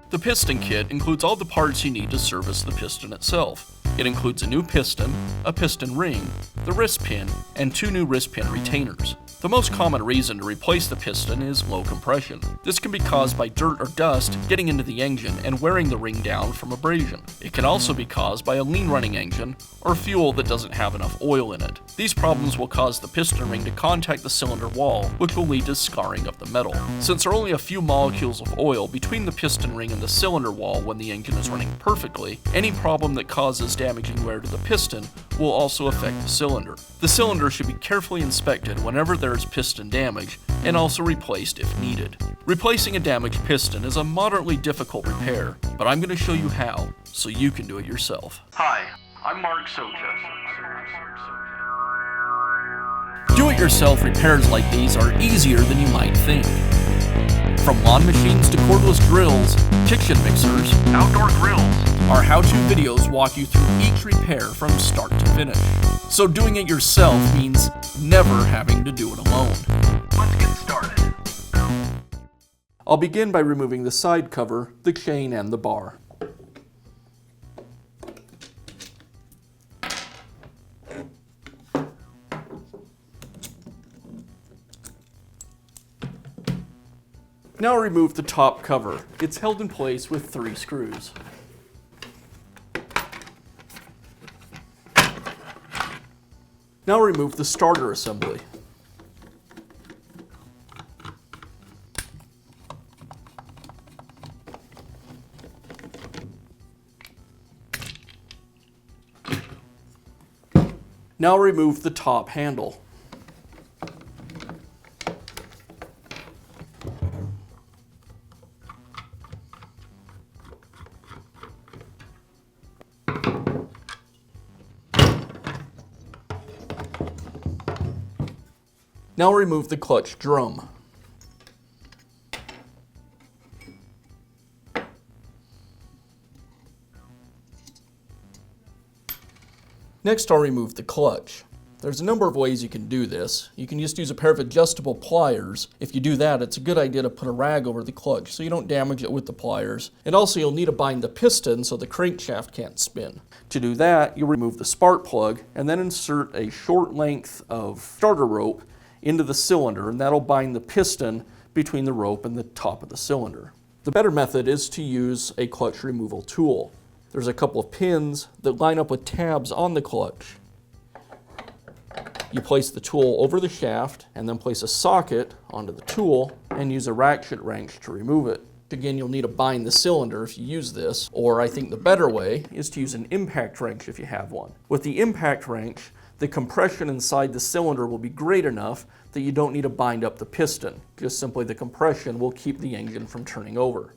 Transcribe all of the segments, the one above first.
The piston kit includes all the parts you need to service the piston itself. It includes a new piston, a piston ring, the wrist pin, and 2 new wrist pin retainers. The most common reason to replace the piston is low compression. This can be caused by dirt or dust getting into the engine and wearing the ring down from abrasion. It can also be caused by a lean running engine or fuel that doesn't have enough oil in it. These problems will cause the piston ring to contact the cylinder wall, which will lead to scarring of the metal. Since there are only a few molecules of oil between the piston ring and the cylinder wall when the engine is running perfectly, any problem that causes damaging wear to the piston will also affect the cylinder. The cylinder should be carefully inspected whenever there is piston damage, and also replaced if needed. Replacing a damaged piston is a moderately difficult repair, but I'm going to show you how, so you can do it yourself. Hi, I'm Mark Socha. Do-it-yourself repairs like these are easier than you might think. From lawn machines to cordless drills, kitchen mixers, outdoor grills, our how-to videos walk you through each repair from start to finish. So doing it yourself means never having to do it alone. Let's get started. I'll begin by removing the side cover, the chain, and the bar. Now remove the top cover. It's held in place with 3 screws. Now remove the starter assembly. Now remove the top handle. Now remove the clutch drum. Next, I'll remove the clutch. There's a number of ways you can do this. You can just use a pair of adjustable pliers. If you do that, it's a good idea to put a rag over the clutch so you don't damage it with the pliers. And also, you'll need to bind the piston so the crankshaft can't spin. To do that, you'll remove the spark plug and then insert a short length of starter rope into the cylinder, and that'll bind the piston between the rope and the top of the cylinder. The better method is to use a clutch removal tool. There's a couple of pins that line up with tabs on the clutch. You place the tool over the shaft and then place a socket onto the tool and use a ratchet wrench to remove it. Again, you'll need to bind the cylinder if you use this, or I think the better way is to use an impact wrench if you have one. With the impact wrench, the compression inside the cylinder will be great enough that you don't need to bind up the piston. Just simply the compression will keep the engine from turning over.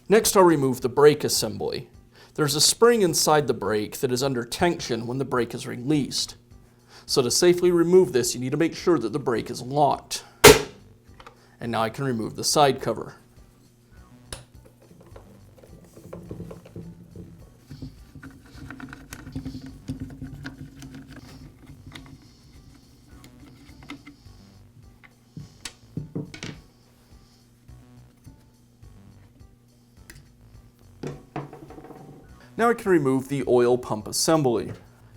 Next, I'll remove the brake assembly. There's a spring inside the brake that is under tension when the brake is released. So to safely remove this, you need to make sure that the brake is locked. And now I can remove the side cover. Now I can remove the oil pump assembly.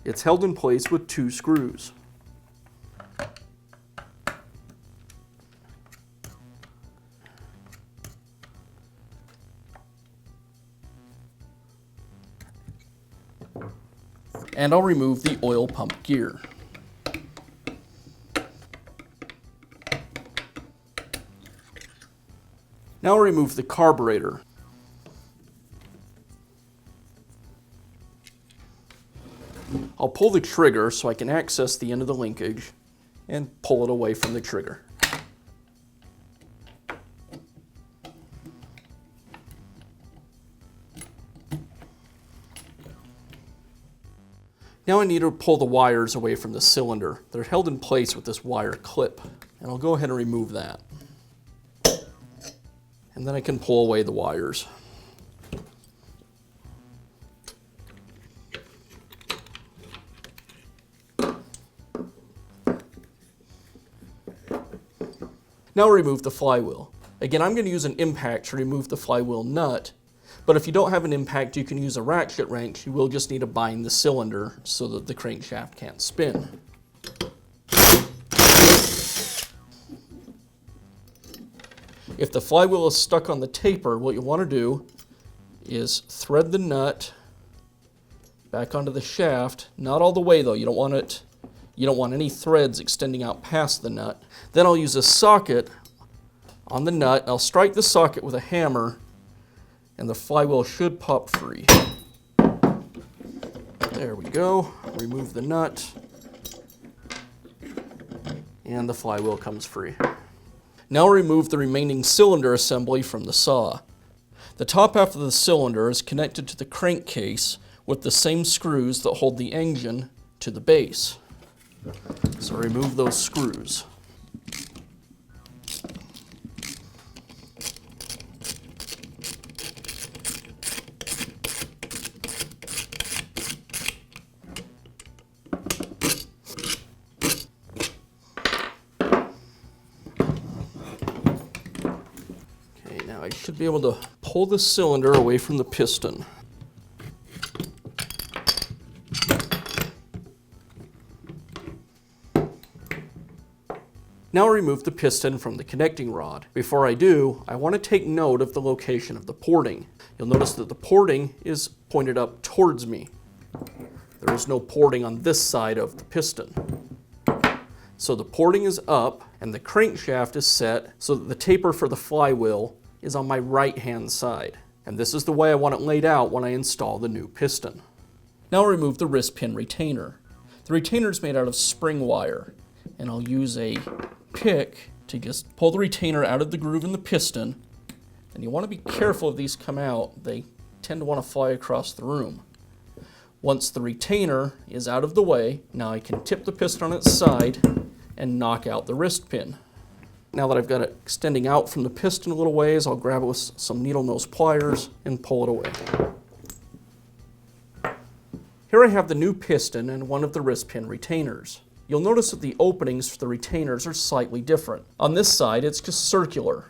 It's held in place with 2 screws. And I'll remove the oil pump gear. Now I'll remove the carburetor. I'll pull the trigger so I can access the end of the linkage and pull it away from the trigger. Now I need to pull the wires away from the cylinder. They're held in place with this wire clip, and I'll go ahead and remove that. And then I can pull away the wires. Now remove the flywheel. Again, I'm going to use an impact to remove the flywheel nut, but if you don't have an impact, you can use a ratchet wrench. You will just need to bind the cylinder so that the crankshaft can't spin. If the flywheel is stuck on the taper, what you want to do is thread the nut back onto the shaft. Not all the way though, you don't want any threads extending out past the nut. Then I'll use a socket on the nut. I'll strike the socket with a hammer and the flywheel should pop free. There we go. Remove the nut and the flywheel comes free. Now remove the remaining cylinder assembly from the saw. The top half of the cylinder is connected to the crankcase with the same screws that hold the engine to the base. So remove those screws. Now I should be able to pull the cylinder away from the piston. Now remove the piston from the connecting rod. Before I do, I want to take note of the location of the porting. You'll notice that the porting is pointed up towards me. There is no porting on this side of the piston. So the porting is up and the crankshaft is set so that the taper for the flywheel is on my right-hand side. And this is the way I want it laid out when I install the new piston. Now I'll remove the wrist pin retainer. The retainer is made out of spring wire, and I'll use a pick to just pull the retainer out of the groove in the piston. And you want to be careful if these come out. They tend to want to fly across the room. Once the retainer is out of the way, now I can tip the piston on its side and knock out the wrist pin. Now that I've got it extending out from the piston a little ways, I'll grab it with some needle nose pliers and pull it away. Here I have the new piston and one of the wrist pin retainers. You'll notice that the openings for the retainers are slightly different. On this side, it's just circular.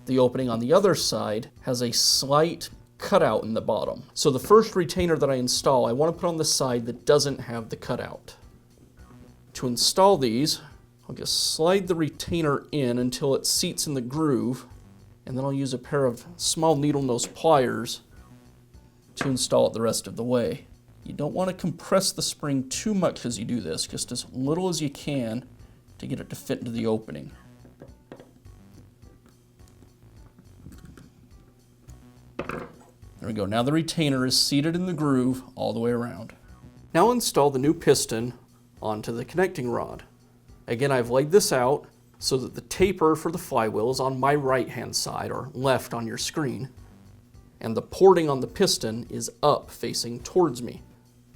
The opening on the other side has a slight cutout in the bottom. So the first retainer that I install, I want to put on the side that doesn't have the cutout. To install these, I'll just slide the retainer in until it seats in the groove, and then I'll use a pair of small needle nose pliers to install it the rest of the way. You don't want to compress the spring too much as you do this, just as little as you can to get it to fit into the opening. There we go. Now the retainer is seated in the groove all the way around. Now install the new piston onto the connecting rod. Again, I've laid this out so that the taper for the flywheel is on my right-hand side, or left on your screen, and the porting on the piston is up facing towards me.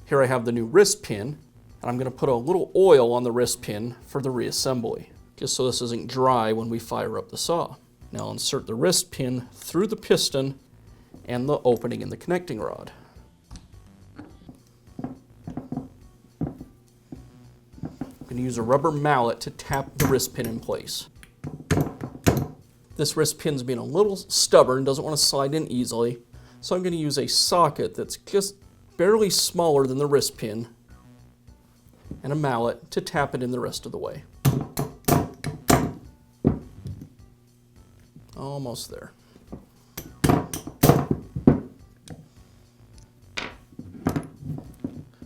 Here I have the new wrist pin, and I'm going to put a little oil on the wrist pin for the reassembly, just so this isn't dry when we fire up the saw. Now I'll insert the wrist pin through the piston and the opening in the connecting rod. I'm going to use a rubber mallet to tap the wrist pin in place. This wrist pin's being a little stubborn, doesn't want to slide in easily, so I'm going to use a socket that's just barely smaller than the wrist pin and a mallet to tap it in the rest of the way. Almost there.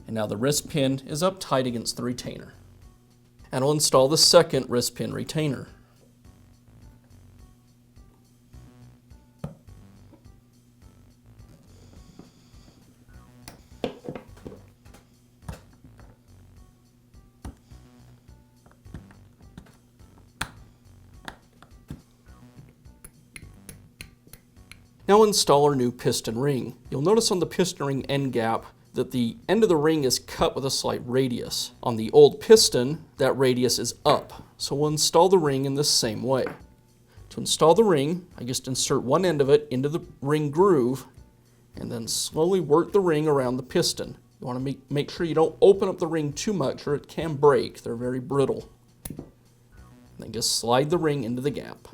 And now the wrist pin is up tight against the retainer. And I'll install the second wrist pin retainer. Now install our new piston ring. You'll notice on the piston ring end gap that the end of the ring is cut with a slight radius. On the old piston, that radius is up, so we'll install the ring in the same way. To install the ring, I just insert one end of it into the ring groove and then slowly work the ring around the piston. You want to make sure you don't open up the ring too much or it can break. They're very brittle. And then just slide the ring into the gap.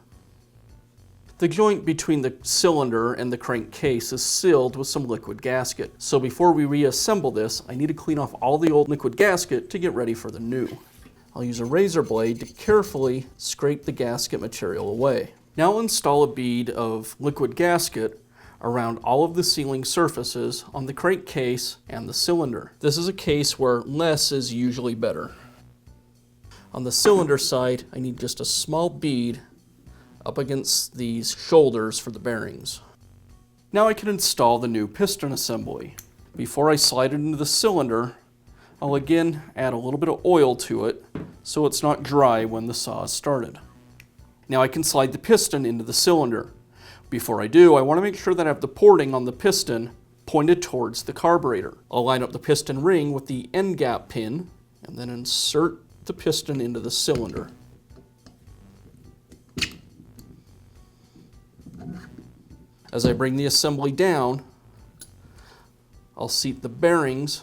The joint between the cylinder and the crankcase is sealed with some liquid gasket. So before we reassemble this, I need to clean off all the old liquid gasket to get ready for the new. I'll use a razor blade to carefully scrape the gasket material away. Now I'll install a bead of liquid gasket around all of the sealing surfaces on the crankcase and the cylinder. This is a case where less is usually better. On the cylinder side, I need just a small bead up against these shoulders for the bearings. Now I can install the new piston assembly. Before I slide it into the cylinder, I'll again add a little bit of oil to it so it's not dry when the saw is started. Now I can slide the piston into the cylinder. Before I do, I want to make sure that I have the porting on the piston pointed towards the carburetor. I'll line up the piston ring with the end gap pin and then insert the piston into the cylinder. As I bring the assembly down, I'll seat the bearings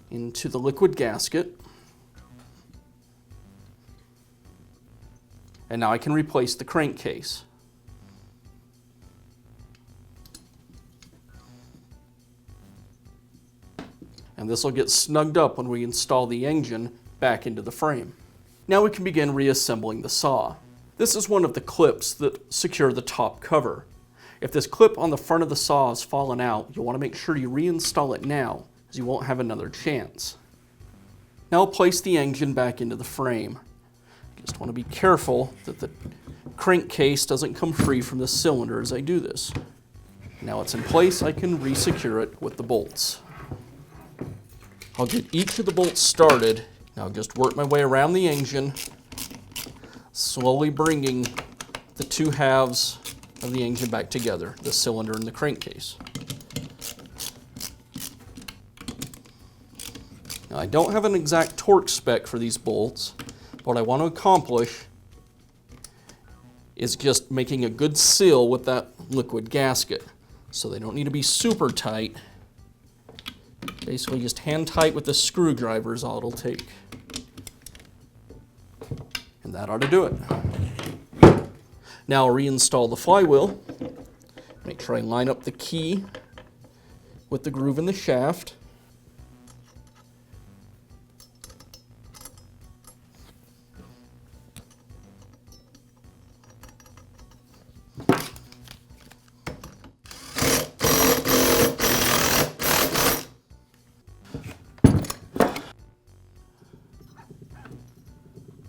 into the liquid gasket. And now I can replace the crankcase. And this will get snugged up when we install the engine back into the frame. Now we can begin reassembling the saw. This is one of the clips that secure the top cover. If this clip on the front of the saw has fallen out, you'll want to make sure you reinstall it now, as you won't have another chance. Now I'll place the engine back into the frame. Just want to be careful that the crankcase doesn't come free from the cylinder as I do this. Now it's in place, I can re-secure it with the bolts. I'll get each of the bolts started. Now just work my way around the engine, slowly bringing the two halves of the engine back together, the cylinder and the crankcase. Now I don't have an exact torque spec for these bolts. What I want to accomplish is just making a good seal with that liquid gasket. So they don't need to be super tight. Basically just hand tight with the screwdriver is all it'll take. And that ought to do it. Now I'll reinstall the flywheel. Make sure I line up the key with the groove in the shaft.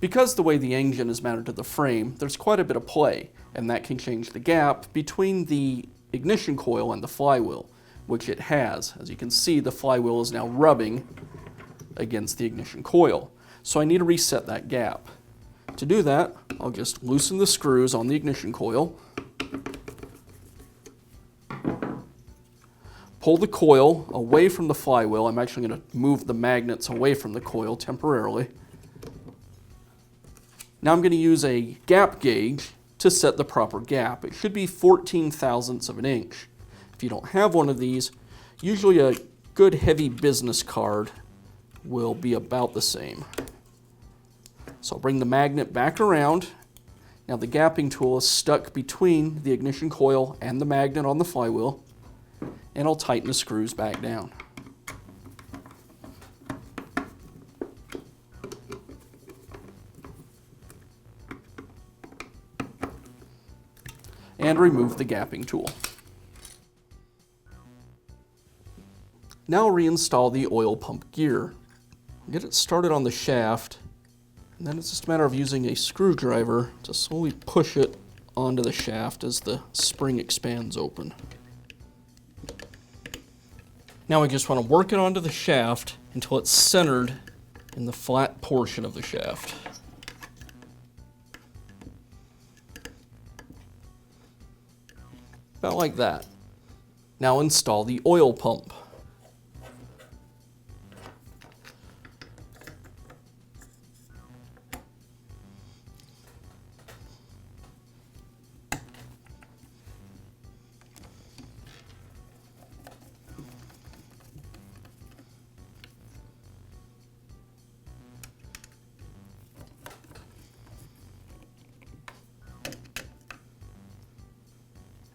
Because the way the engine is mounted to the frame, there's quite a bit of play, and that can change the gap between the ignition coil and the flywheel, which it has. As you can see, the flywheel is now rubbing against the ignition coil. So I need to reset that gap. To do that, I'll just loosen the screws on the ignition coil, pull the coil away from the flywheel. I'm actually going to move the magnets away from the coil temporarily. Now I'm going to use a gap gauge to set the proper gap. It should be 14 thousandths of an inch. If you don't have one of these, usually a good heavy business card will be about the same. So I'll bring the magnet back around. Now the gapping tool is stuck between the ignition coil and the magnet on the flywheel, and I'll tighten the screws back down. And remove the gapping tool. Now reinstall the oil pump gear. Get it started on the shaft, and then it's just a matter of using a screwdriver to slowly push it onto the shaft as the spring expands open. Now I just want to work it onto the shaft until it's centered in the flat portion of the shaft. About like that. Now install the oil pump.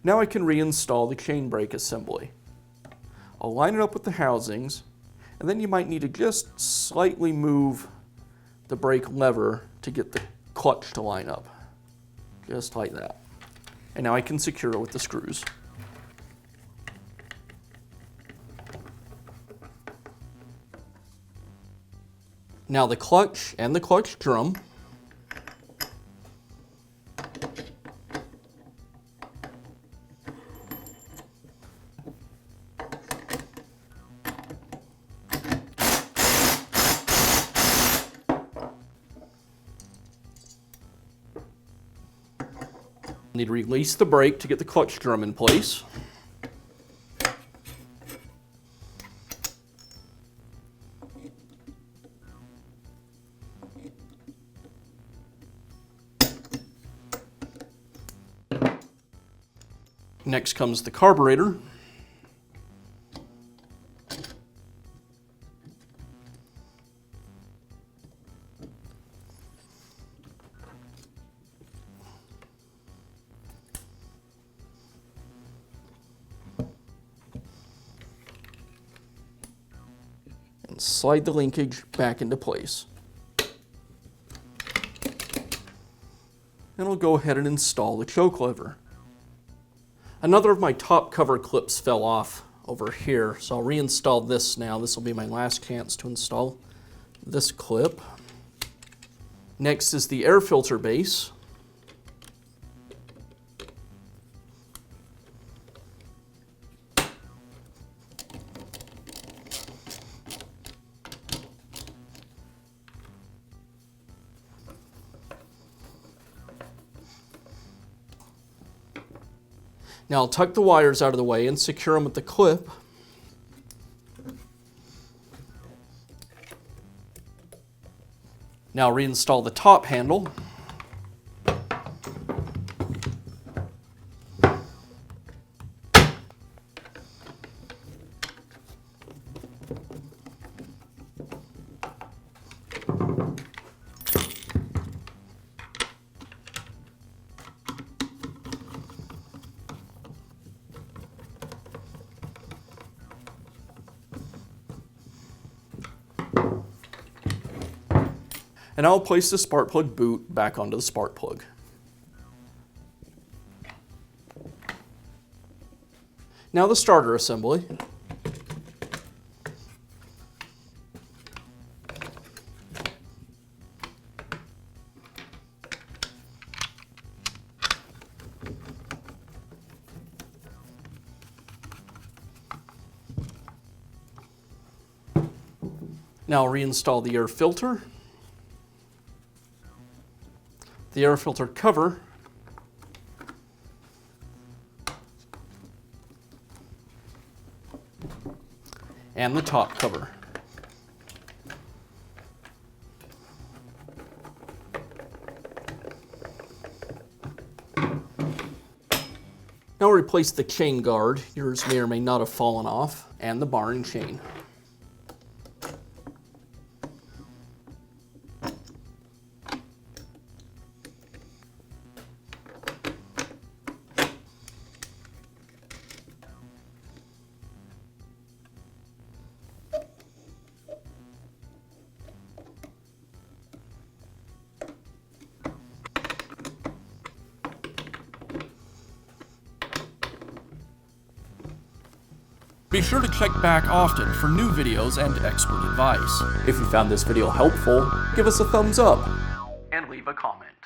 Now I can reinstall the chain brake assembly. I'll line it up with the housings, and then you might need to just slightly move the brake lever to get the clutch to line up. Just like that. And now I can secure it with the screws. Now the clutch and the clutch drum. Need to release the brake to get the clutch drum in place. Next comes the carburetor. And slide the linkage back into place. And I'll go ahead and install the choke lever. Another of my top cover clips fell off over here, so I'll reinstall this now. This will be my last chance to install this clip. Next is the air filter base. Now I'll tuck the wires out of the way and secure them with the clip. Now reinstall the top handle. And I'll place the spark plug boot back onto the spark plug. Now the starter assembly. Now I'll reinstall the air filter. The air filter cover, and the top cover. Now replace the chain guard. Yours may or may not have fallen off, and the bar and chain. Be sure to check back often for new videos and expert advice. If you found this video helpful, give us a thumbs up and leave a comment.